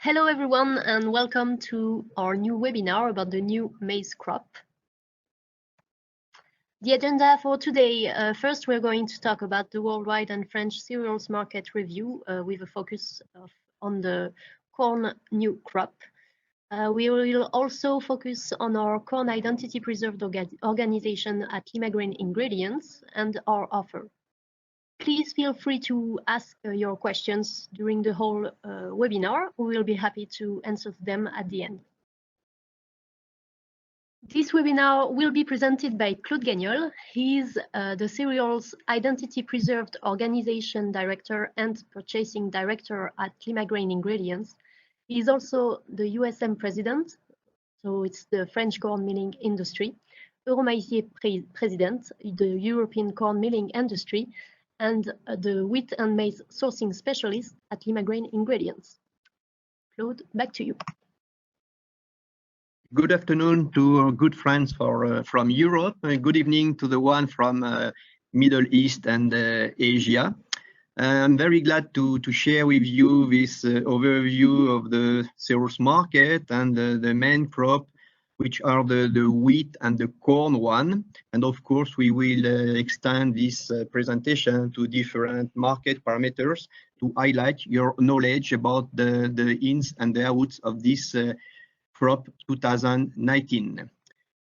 Hello everyone and welcome to our new webinar about the new maize crop. The agenda for today, first we're going to talk about the worldwide and French cereals market review with a focus on the corn new crop. We will also focus on our corn identity preserved organization at Limagrain Ingredients and our offer. Please feel free to ask your questions during the whole webinar. We will be happy to answer them at the end. This webinar will be presented by Claude Gagnol. He is the Cereals Identity Preserved Organization Director and Purchasing Director at Limagrain Ingredients. He is also the USM President, so it's the French corn milling industry, Euromaizier President, the European corn milling industry, and the wheat and maize sourcing specialist at Limagrain Ingredients. Claude, back to you. Good afternoon to our good friends from Europe. Good evening to the one from Middle East and Asia. I'm very glad to share with you this overview of the cereals market and the main crop, which are the wheat and the corn one. And of course, we will extend this presentation to different market parameters to highlight your knowledge about the ins and the outs of this crop 2019.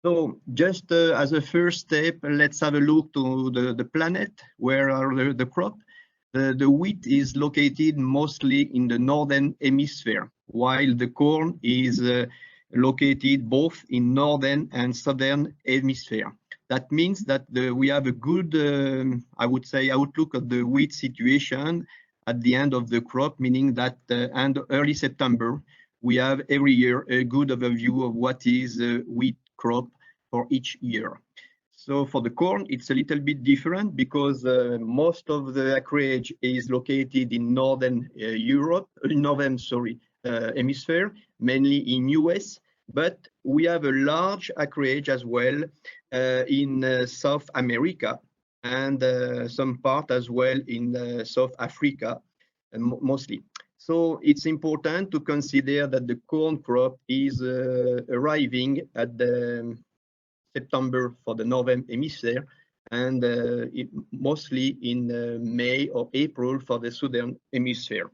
So just as a first step, let's have a look to the planet. Where are the crop? The wheat is located mostly in the northern hemisphere, while the corn is located both in northern and southern hemisphere. That means that we have a good, I would say, outlook of the wheat situation at the end of the crop, meaning that end early September, we have every year a good overview of what is wheat crop for each year. So for the corn, it's a little bit different because most of the acreage is located in northern hemisphere, mainly in US, but we have a large acreage as well in South America and some part as well in South Africa, mostly. So it's important to consider that the corn crop is arriving at the September for the northern hemisphere and mostly in May or April for the southern hemisphere.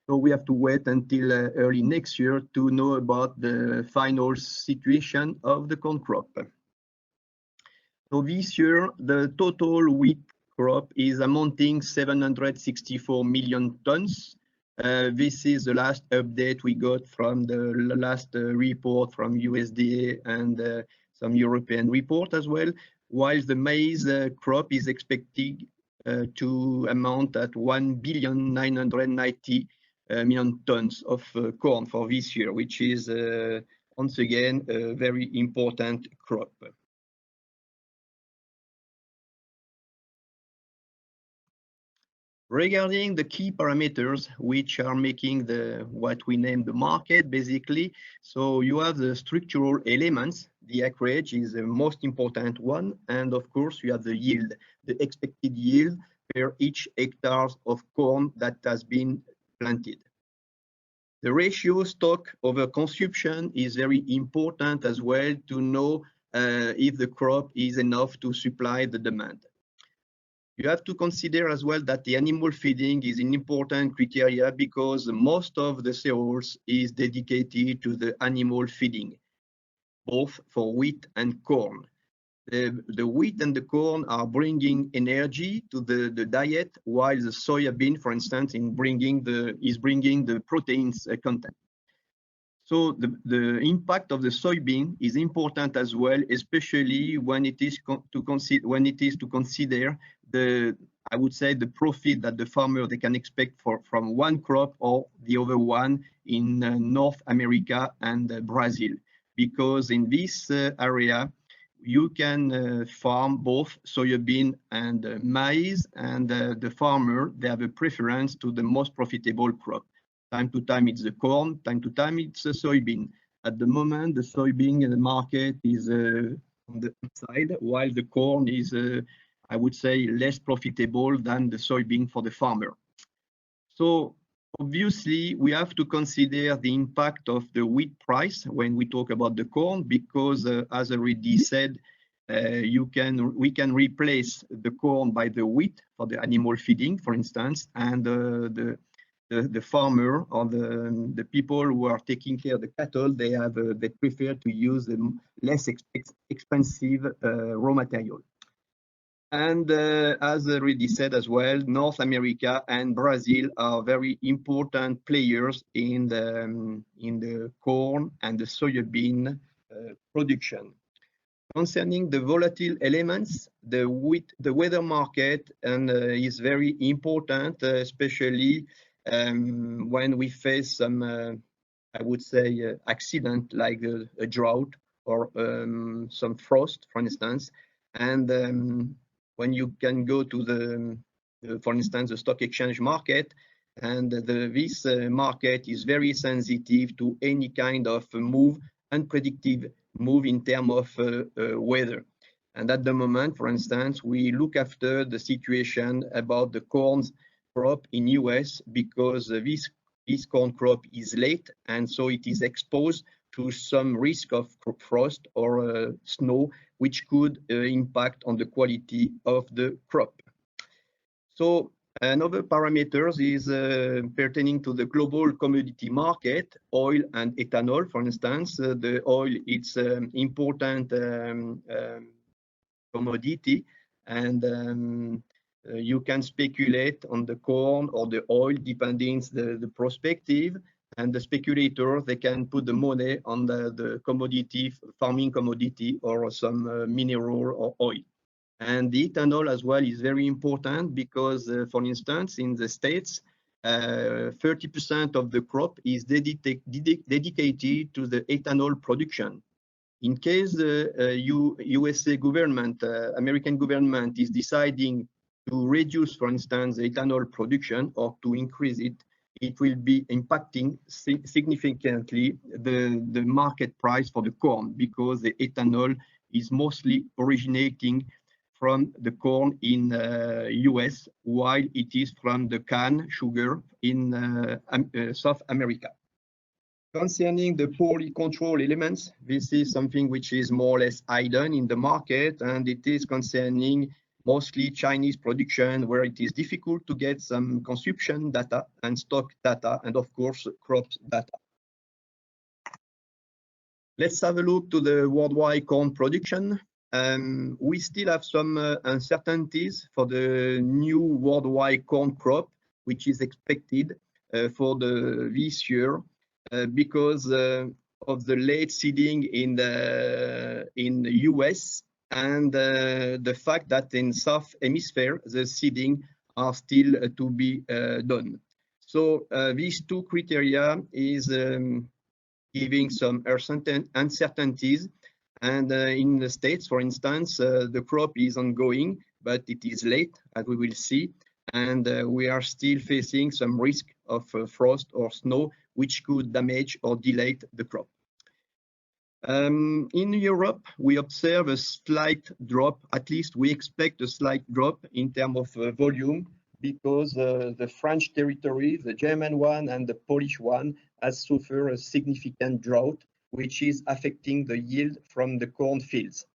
So we have to wait until early next year to know about the final situation of the corn crop. So this year, the total wheat crop is amounting 764 million tons. This is the last update we got from the last report from USDA and some European report as well, while the maize crop is expected to amount at 1,990 million tons of corn for this year, which is once again a very important crop. Regarding the key parameters which are making what we name the market, basically, so you have the structural elements. The acreage is the most important one, and of course you have the yield, the expected yield per each hectare of corn that has been planted. The ratio stock over consumption is very important as well to know if the crop is enough to supply the demand. You have to consider as well that the animal feeding is an important criteria because most of the cereals is dedicated to the animal feeding, both for wheat and corn. The wheat and the corn are bringing energy to the diet, while the soybean, for instance, is bringing the proteins content. So the impact of the soybean is important as well, especially when it is to consider the, I would say, the profit that the farmer they can expect from one crop or the other one in North America and Brazil, because in this area you can farm both soybean and maize, and the farmer they have a preference to the most profitable crop. Time to time it's the corn, time to time it's the soybean. At the moment, the soybean in the market is on the upside, while the corn is, I would say, less profitable than the soybean for the farmer. So obviously, we have to consider the impact of the wheat price when we talk about the corn, because as already said, we can replace the corn by the wheat for the animal feeding, for instance, and the farmer or the people who are taking care of the cattle, they prefer to use less expensive raw material. And as already said as well, North America and Brazil are very important players in the corn and the soybean production. Concerning the volatile elements, the weather market is very important, especially when we face some, I would say, accident like a drought or some frost, for instance. And when you can go to for instance, the stock exchange market, and this market is very sensitive to any kind of unpredictable move in terms of weather. And at the moment, for instance, we look after the situation about the corn crop in US, because this corn crop is late, and so it is exposed to some risk of frost or snow, which could impact on the quality of the crop. So another parameters is pertaining to the global commodity market, oil and ethanol, for instance. The oil, it's an important commodity, and you can speculate on the corn or the oil depending the perspective, and the speculator, they can put the money on the commodity, farming commodity, or some mineral or oil. And the ethanol as well is very important because, for instance, in the States, 30% of the crop is dedicated to the ethanol production. In case the USA government, American government is deciding to reduce, for instance, the ethanol production or to increase it, it will be impacting significantly the market price for the corn, because the ethanol is mostly originating from the corn in US, while it is from the cane sugar in South America. Concerning the poorly controlled elements, this is something which is more or less hidden in the market, and it is concerning mostly Chinese production, where it is difficult to get some consumption data and stock data, and of course, crop data. Let's have a look to the worldwide corn production. We still have some uncertainties for the new worldwide corn crop, which is expected for this year, because of the late seeding in the US, and the fact that in South Hemisphere the seeding are still to be done. So these two criteria is giving some uncertainties. And in the States, for instance, the crop is ongoing, but it is late, as we will see. And we are still facing some risk of frost or snow, which could damage or delay the crop. In Europe, we observe a slight drop. At least we expect a slight drop in terms of volume, because the French territory, the German one and the Polish one, has suffered a significant drought, which is affecting the yield from the corn fields.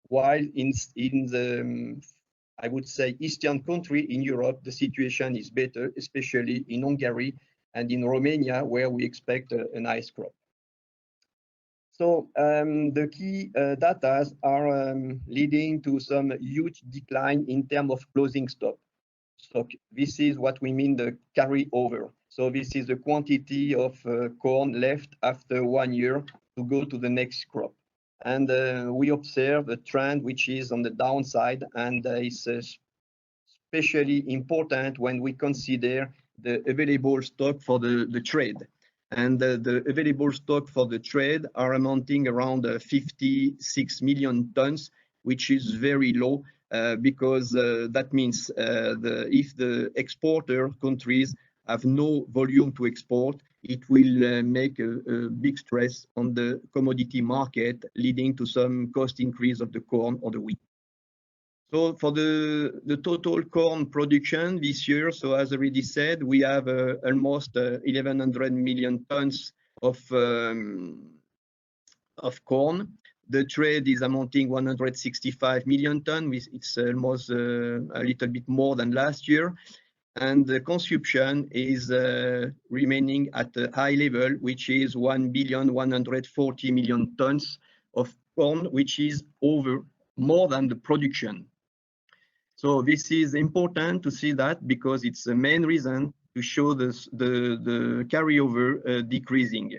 While in the, I would say, eastern country in Europe, the situation is better, especially in Hungary and in Romania, where we expect a nice crop. So the key data are leading to some huge decline in terms of closing stock. So this is what we mean the carryover. So this is the quantity of corn left after 1 year to go to the next crop. And we observe a trend which is on the downside, and is especially important when we consider the available stock for the trade. And the available stock for the trade are amounting around 56 million tons, which is very low, because that means if the exporter countries have no volume to export, it will make a big stress on the commodity market, leading to some cost increase of the corn or the wheat. So for the total corn production this year, so as already said, we have almost 1,100 million tons of corn. The trade is amounting 165 million tons. It's almost a little bit more than last year. And the consumption is remaining at a high level, which is 1,140 million tons of corn, which is over more than the production. So this is important to see that because it's the main reason to show this, the carryover decreasing.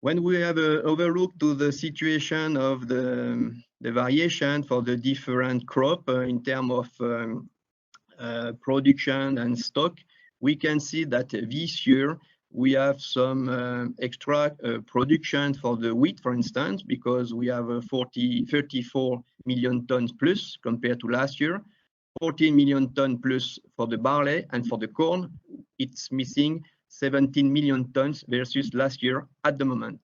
When we have an overlook to the situation of the variation for the different crop in terms of production and stock, we can see that this year we have some extra production for the wheat, for instance, because we have 34 million tons plus compared to last year, 14 million tons plus for the barley, and for the corn, it's missing 17 million tons versus last year at the moment.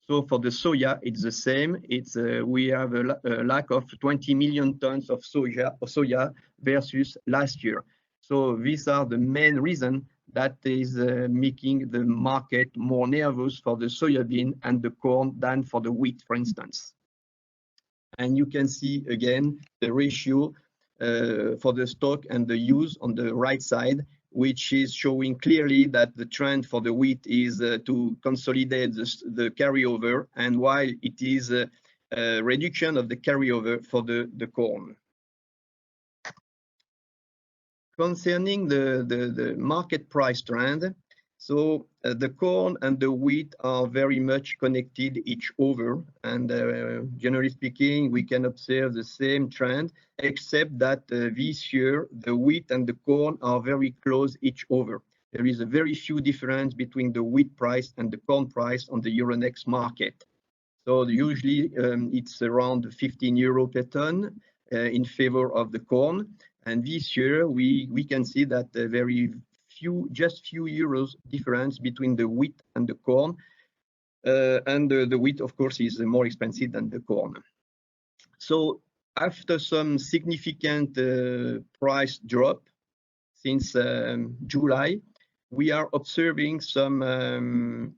So for the soya, it's the same. It's we have a lack of 20 million tons of soya versus last year. So these are the main reasons that is making the market more nervous for the soybean and the corn than for the wheat, for instance. And you can see again the ratio for the stock and the use on the right side, which is showing clearly that the trend for the wheat is to consolidate the carryover, and while it is a reduction of the carryover for the corn. Concerning the market price trend, so the corn and the wheat are very much connected each other, and generally speaking, we can observe the same trend, except that this year the wheat and the corn are very close each other. There is a very few difference between the wheat price and the corn price on the Euronext market. So usually it's around 15 euro per ton in favor of the corn. And this year we can see that just few euros difference between the wheat and the corn. And the wheat, of course, is more expensive than the corn. So after some significant price drop since July, we are observing some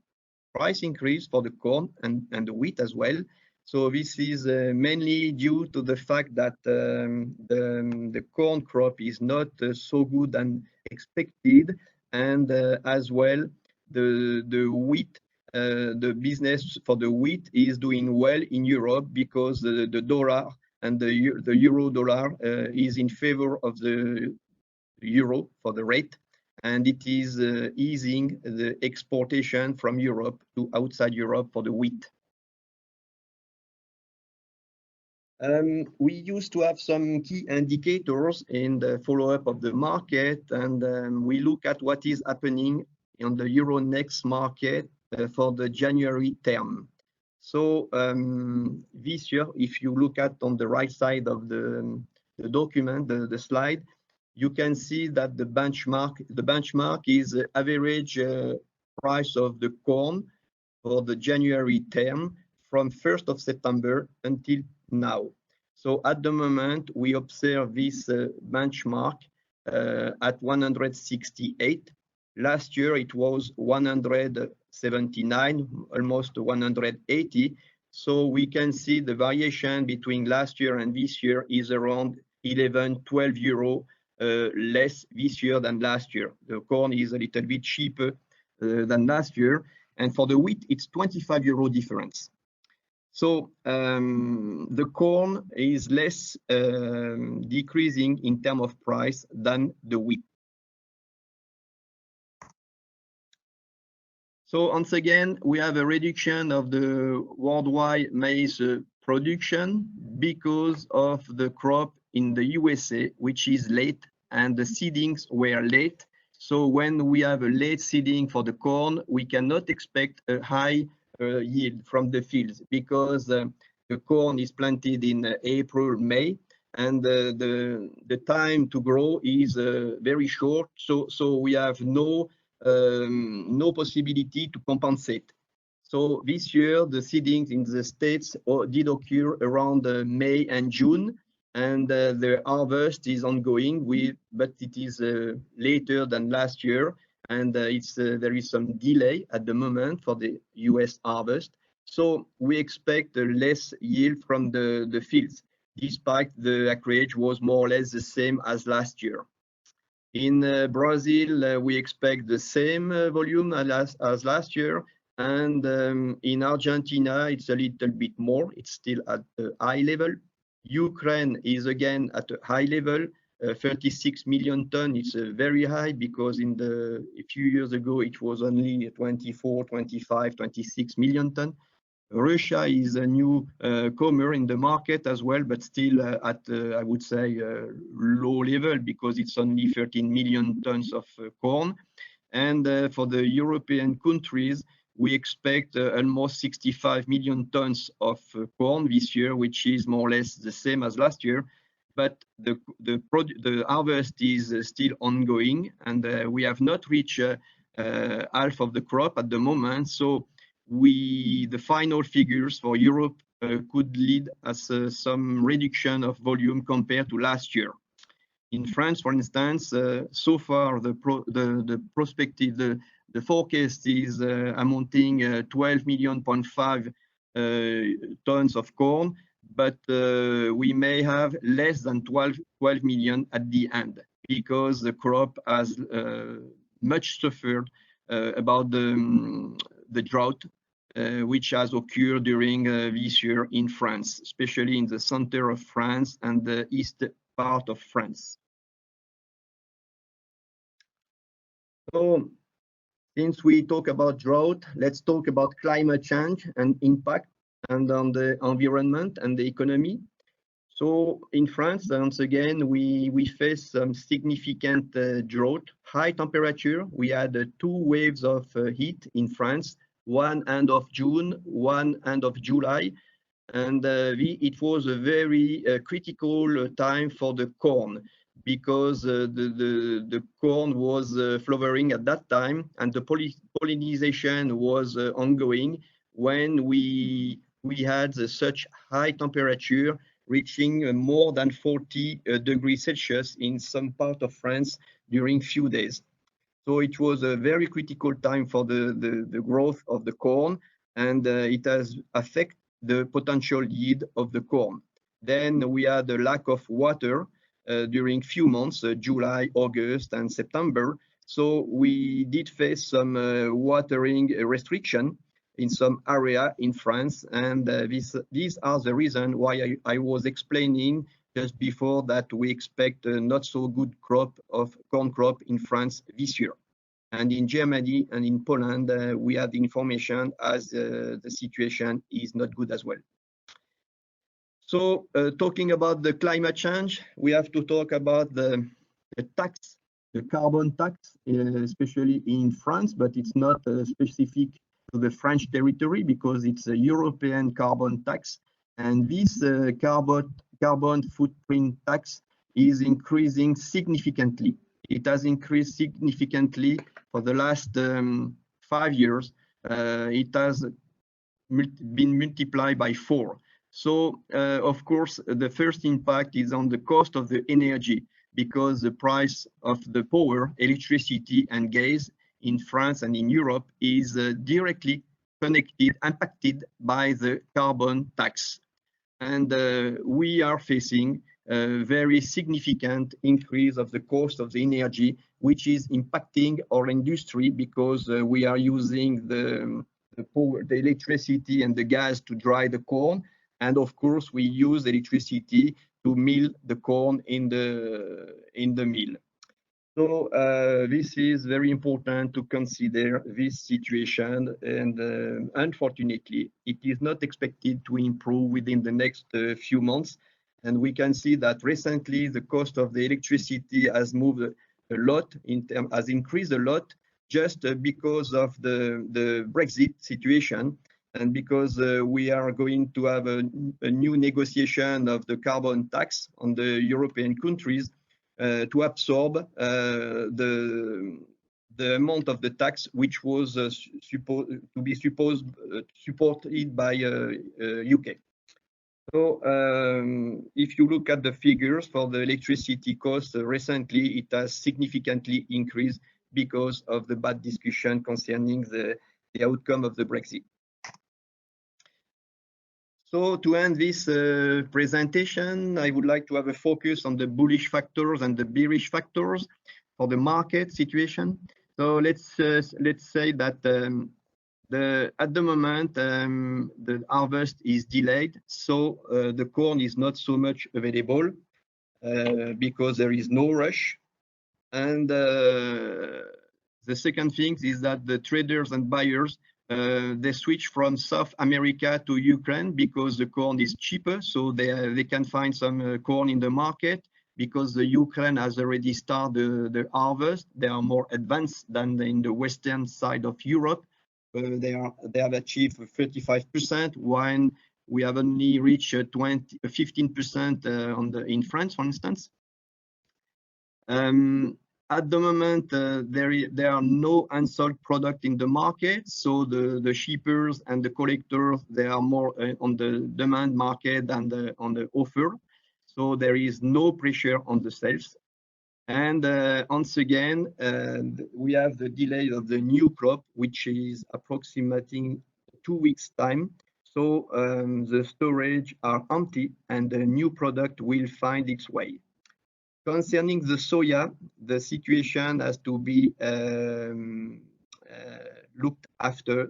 price increase for the corn and the wheat as well. So this is mainly due to the fact that the corn crop is not so good and expected, and as well the wheat, the business for the wheat is doing well in Europe because the dollar and the euro dollar is in favor of the euro for the rate, and it is easing the exportation from Europe to outside Europe for the wheat. We used to have some key indicators in the follow-up of the market, and we look at what is happening on the Euronext market for the January term. So this year, if you look at on the right side of the document, the slide, you can see that the benchmark is average price of the corn for the January term from 1st of September until now. So at the moment, we observe this benchmark at 168. Last year, it was 179, almost 180. So we can see the variation between last year and this year is around 11, 12 euro less this year than last year. The corn is a little bit cheaper than last year. And for the wheat, it's 25 euro difference. So the corn is less decreasing in terms of price than the wheat. So once again, we have a reduction of the worldwide maize production because of the crop in the USA, which is late, and the seedings were late. So when we have a late seeding for the corn, we cannot expect a high yield from the fields because the corn is planted in April, May, and the time to grow is very short. So we have no possibility to compensate. So this year, the seedings in the States did occur around May and June, and the harvest is ongoing, but it is later than last year, and there is some delay at the moment for the US harvest. So we expect less yield from the fields, despite the acreage was more or less the same as last year. In Brazil, we expect the same volume as last year, and in Argentina, it's a little bit more. It's still at a high level. Ukraine is again at a high level, 36 million ton. It's very high because a few years ago, it was only 24, 25, 26 million ton. Russia is a new comer in the market as well, but still at, I would say, low level because it's only 13 million tons of corn. And for the European countries, we expect almost 65 million tons of corn this year, which is more or less the same as last year. But the harvest is still ongoing, and we have not reached half of the crop at the moment. So the final figures for Europe could lead us some reduction of volume compared to last year. In France, for instance, so far the forecast is amounting 12.5 million tons of corn, but we may have less than 12 million at the end because the crop has much suffered about the drought which has occurred during this year in France, especially in the center of France and the east part of France. So, since we talk about drought, let's talk about climate change and impact and on the environment and the economy. So in France, once again, we face some significant drought, high temperature. We had 2 waves of heat in France, one end of June, one end of July. And it was a very critical time for the corn because the corn was flowering at that time and the pollination was ongoing when we had such high temperature reaching more than 40 degrees Celsius in some part of France during few days. So it was a very critical time for the growth of the corn, and it has affected the potential yield of the corn. Then we had a lack of water during few months, July, August, and September. So we did face some watering restriction in some area in France, and these are the reason why I was explaining just before that we expect a not so good crop of corn crop in France this year. And in Germany and in Poland, we have the information as the situation is not good as well. So talking about the climate change, we have to talk about the tax, the carbon tax, especially in France, but it's not specific to the French territory because it's a European carbon tax. And this carbon footprint tax is increasing significantly. It has increased significantly for the last 5 years. It has been multiplied by 4. So, of course, the first impact is on the cost of the energy because the price of the power, electricity and gas in France and in Europe is directly impacted by the carbon tax. And we are facing a very significant increase of the cost of the energy, which is impacting our industry because we are using the power, the electricity and the gas to dry the corn. And of course, we use electricity to mill the corn in the mill. So this is very important to consider this situation, and unfortunately, it is not expected to improve within the next few months. And we can see that recently the cost of the electricity has moved a lot, has increased a lot, just because of the Brexit situation, and because we are going to have a new negotiation of the carbon tax on the European countries to absorb the the amount of the tax which was supported by UK. So if you look at the figures for the electricity cost recently, it has significantly increased because of the bad discussion concerning the outcome of the Brexit. So to end this presentation, I would like to have a focus on the bullish factors and the bearish factors for the market situation. So let's say that at the moment the harvest is delayed, so the corn is not so much available because there is no rush. And the second thing is that the traders and buyers they switch from South America to Ukraine because the corn is cheaper, so they can find some corn in the market because the Ukraine has already started the harvest. They are more advanced than in the western side of Europe. They have achieved 35%, while we have only reached 15% in France, for instance. At the moment, there are no unsold product in the market, so the shippers and the collectors, they are more on the demand market than on the offer. So there is no pressure on the sales. And once again, we have the delay of the new crop, which is approximating 2 weeks' time. So the storage are empty and the new product will find its way. Concerning the soya, the situation has to be looked after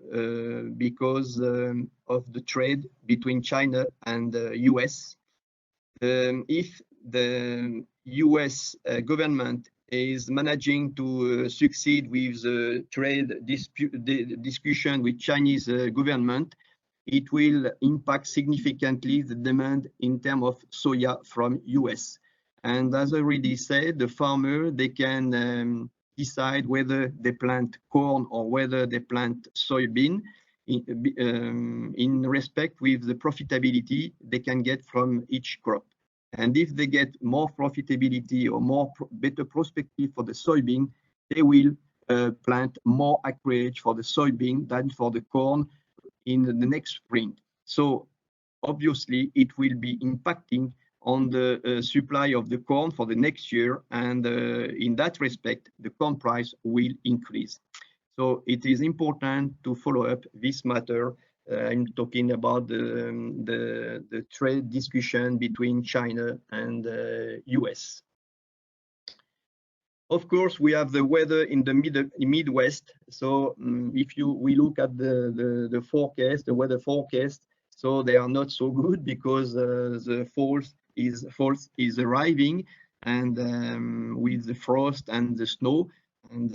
because of the trade between China and the US. If the US government is managing to succeed with the trade discussion with Chinese government, it will impact significantly the demand in terms of soya from US. And as I already said, the farmer, they can decide whether they plant corn or whether they plant soybean in respect with the profitability they can get from each crop. And if they get more profitability or better perspective for the soybean, they will plant more acreage for the soybean than for the corn in the next spring. So obviously it will be impacting on the supply of the corn for the next year, and in that respect, the corn price will increase. So it is important to follow up this matter. I'm talking about the trade discussion between China and US. Of course, we have the weather in the Midwest. So if we look at the forecast, the weather forecast, so they are not so good because the fall is arriving, and with the frost and the snow, and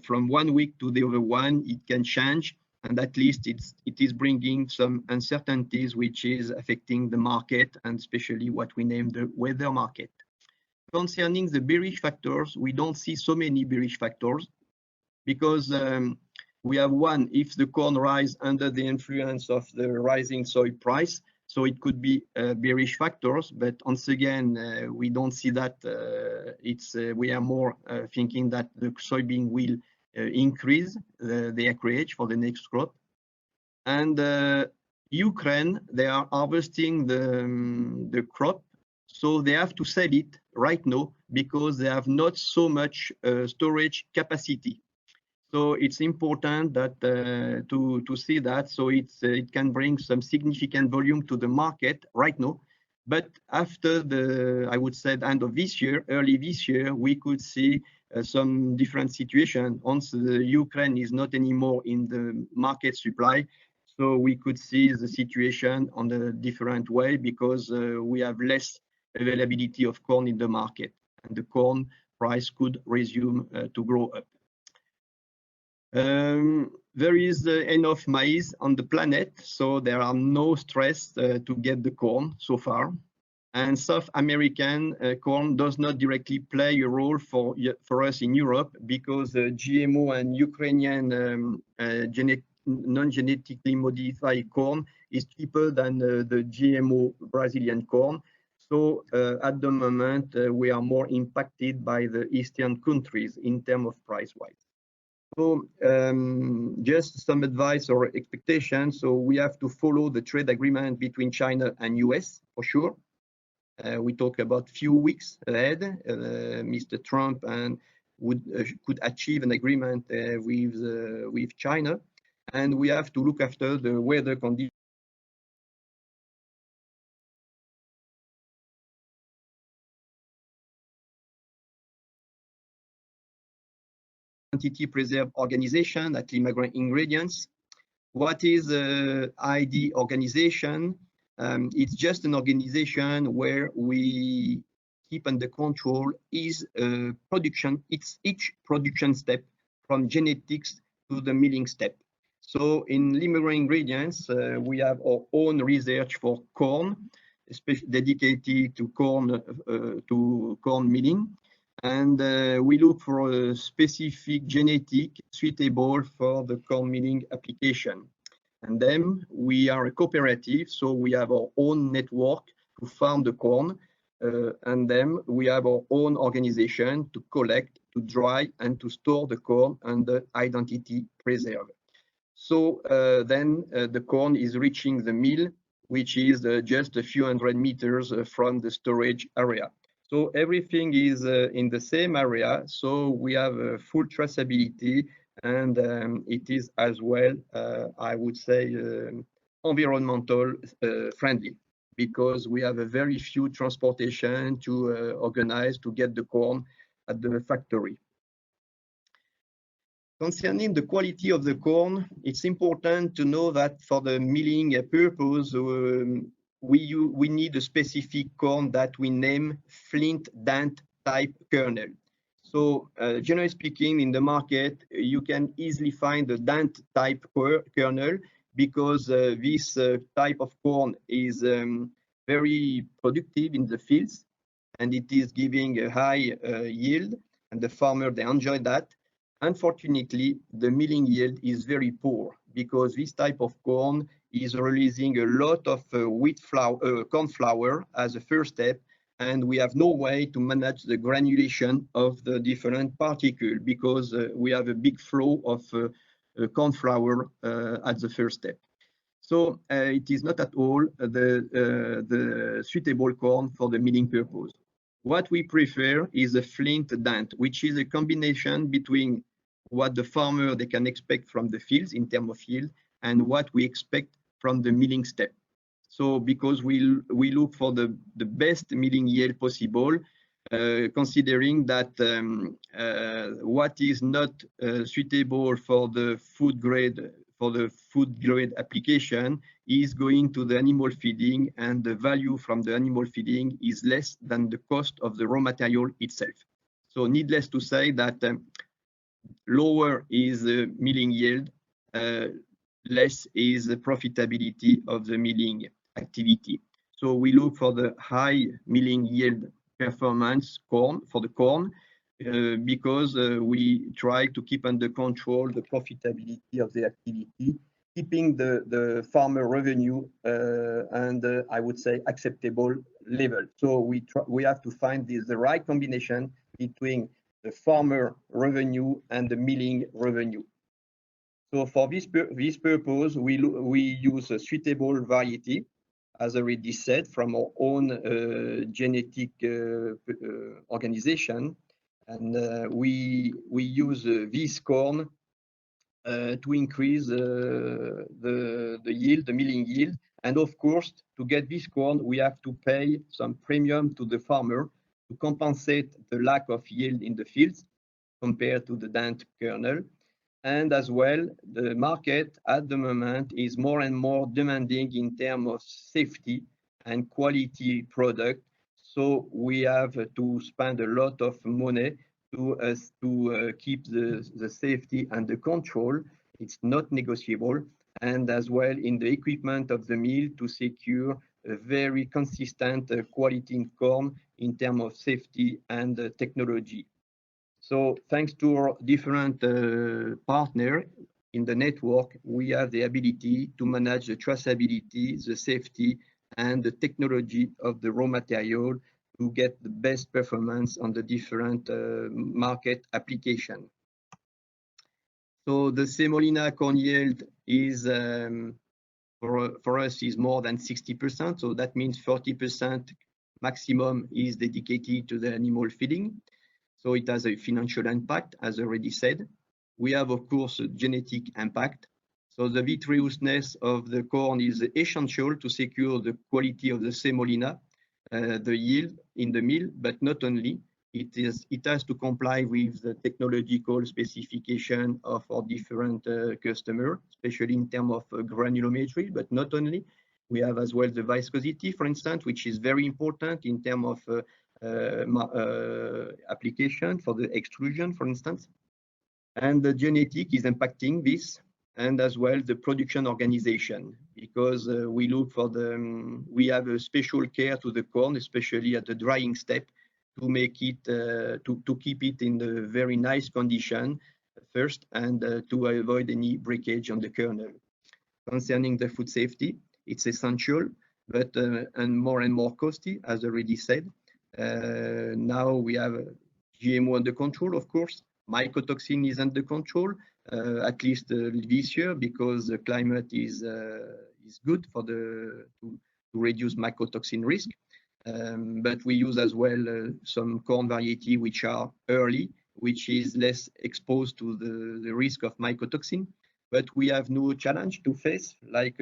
from 1 week to the other one, it can change, and at least it is bringing some uncertainties, which is affecting the market, and especially what we name the weather market. Concerning the bearish factors, we don't see so many bearish factors because we have one, if the corn rise under the influence of the rising soy price, so it could be bearish factors, but once again, we don't see that. We are more thinking that the soybean will increase the acreage for the next crop. And Ukraine, they are harvesting the crop, so they have to sell it right now because they have not so much storage capacity. So it's important that to see that, so it can bring some significant volume to the market right now. But after I would say, the end of this year, early this year, we could see some different situation. Once the Ukraine is not anymore in the market supply, so we could see the situation on a different way because we have less availability of corn in the market, and the corn price could resume to grow up. There is enough maize on the planet, so there are no stress to get the corn so far. And South American corn does not directly play a role for us in Europe because GMO and Ukrainian non-genetically modified corn is cheaper than the GMO Brazilian corn. So at the moment, we are more impacted by the Eastern countries in terms of price-wise. So just some advice or expectations. So we have to follow the trade agreement between China and US for sure. We talk about few weeks ahead. Mr. Trump and could achieve an agreement with China, and we have to look after the weather conditions. Identity Preserve Organization at Limagrain Ingredients. What is ID organization? It's just an organization where we keep under control is production. It's each production step from genetics to the milling step. So in Limagrain Ingredients, we have our own research for corn, especially dedicated to corn milling. And we look for a specific genetic suitable for the corn milling application. And then we are a cooperative, so we have our own network to farm the corn. And then we have our own organization to collect, to dry, and to store the corn under identity preserve. So then the corn is reaching the mill, which is just a few hundred meters from the storage area. So everything is in the same area, so we have full traceability, and it is as well, I would say, environmental friendly, because we have a very few transportation to organize to get the corn at the factory. Concerning the quality of the corn, it's important to know that for the milling purpose, we need a specific corn that we name flint dant type kernel. So generally speaking, in the market, you can easily find the dant type kernel because this type of corn is very productive in the fields, and it is giving a high yield, and the farmer, they enjoy that. Unfortunately, the milling yield is very poor because this type of corn is releasing a lot of corn flour as a first step, and we have no way to manage the granulation of the different particles because we have a big flow of corn flour at the first step. So it is not at all the suitable corn for the milling purpose. What we prefer is a flint dant, which is a combination between what the farmer they can expect from the fields in terms of yield and what we expect from the milling step. So because we look for the best milling yield possible, considering that what is not suitable for the food grade application is going to the animal feeding, and the value from the animal feeding is less than the cost of the raw material itself. So needless to say that lower is the milling yield, less is the profitability of the milling activity. So we look for the high milling yield performance corn for the corn because we try to keep under control the profitability of the activity, keeping the farmer revenue and I would say acceptable level. So we have to find the right combination between the farmer revenue and the milling revenue. So for this purpose, we use a suitable variety, as already said, from our own genetic organization, and we use this corn to increase the yield, the milling yield, and of course, to get this corn, we have to pay some premium to the farmer to compensate the lack of yield in the fields compared to the dant kernel. And as well, the market at the moment is more and more demanding in terms of safety and quality product. So we have to spend a lot of money to keep the safety and the control. It's not negotiable. And as well in the equipment of the mill to secure a very consistent quality in corn in terms of safety and technology. So thanks to our different partners in the network, we have the ability to manage the traceability, the safety, and the technology of the raw material to get the best performance on the different market application. So the semolina corn yield is for us is more than 60%. So that means 40% maximum is dedicated to the animal feeding. So it has a financial impact, as already said. We have, of course, a genetic impact. So the vitreousness of the corn is essential to secure the quality of the semolina, the yield in the mill, but not only. It has to comply with the technological specification of our different customers, especially in terms of granulometry, but not only. We have as well the viscosity, for instance, which is very important in terms of application for the extrusion, for instance. And the genetic is impacting this, and as well the production organization, because we look for we have a special care to the corn, especially at the drying step, to make it to keep it in the very nice condition first, and to avoid any breakage on the kernel. Concerning the food safety, it's essential, but and more costly, as already said. Now we have GMO under control, of course. Mycotoxin is under control, at least this year, because the climate is good for to reduce mycotoxin risk. But we use as well some corn variety which are early, which is less exposed to the risk of mycotoxin. But we have no challenge to face, like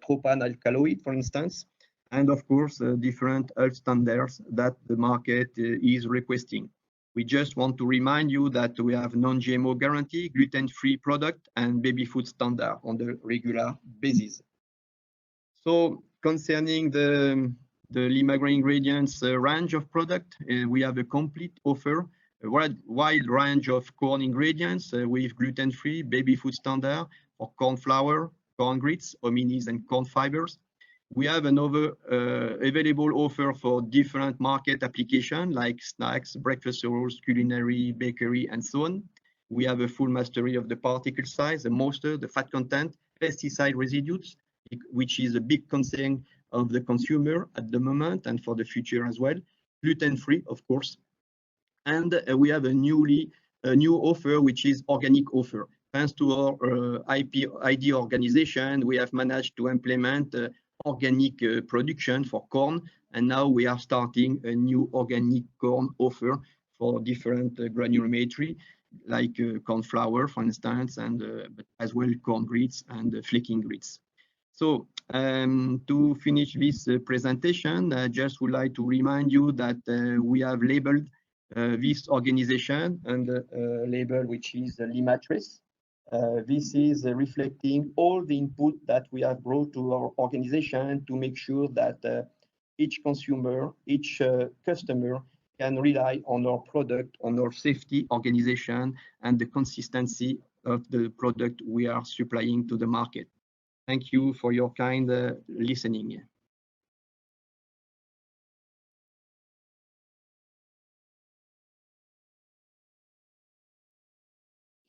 tropan alkaloid, for instance, and of course different health standards that the market is requesting. We just want to remind you that we have non-GMO guarantee, gluten-free product, and baby food standard on the regular basis. So concerning the Limagrain Ingredients range of product, we have a complete offer, a wide range of corn ingredients with gluten-free, baby food standard for corn flour, corn grits, hominis, and corn fibers. We have another available offer for different market application like snacks, breakfast rolls, culinary, bakery, and so on. We have a full mastery of the particle size, the moisture, the fat content, pesticide residues, which is a big concern of the consumer at the moment and for the future as well. Gluten-free, of course. And we have a new offer, which is organic offer. Thanks to our ID organization, we have managed to implement organic production for corn, and now we are starting a new organic corn offer for different granulometry, like corn flour, for instance, and but as well corn grits and flaking grits. So to finish this presentation, I just would like to remind you that we have labeled this organization and label which is Limatrace. This is reflecting all the input that we have brought to our organization to make sure that each consumer, each customer can rely on our product, on our safety organization, and the consistency of the product we are supplying to the market. Thank you for your kind listening.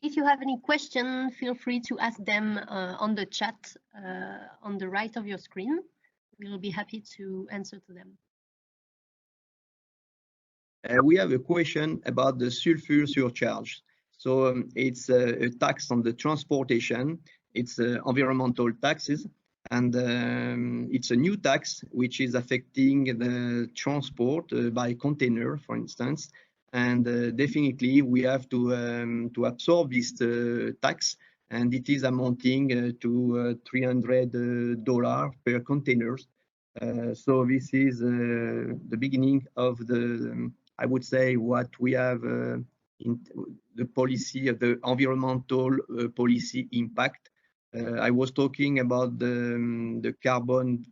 If you have any question, feel free to ask them on the chat on the right of your screen. We'll be happy to answer to them. We have a question about the sulfur surcharge. So it's a tax on the transportation. It's environmental taxes, and it's a new tax which is affecting the transport by container, for instance. And definitely we have to absorb this tax, and it is amounting to $300 per containers. So this is the beginning of the, I would say, what we have in the policy of the environmental policy impact. I was talking about the carbon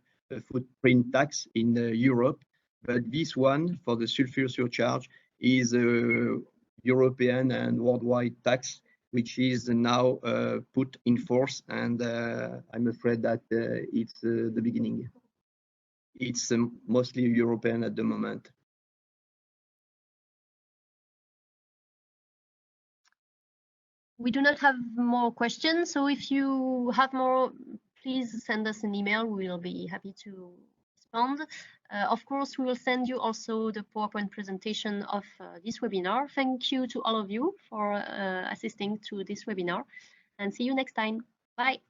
footprint tax in Europe, but this one for the sulfur surcharge is a European and worldwide tax, which is now put in force, and I'm afraid that it's the beginning. It's mostly European at the moment. We do not have more questions, so if you have more, please send us an email. We'll be happy to respond. Of course, we will send you also the PowerPoint presentation of this webinar. Thank you to all of you for assisting to this webinar, and see you next time. Bye.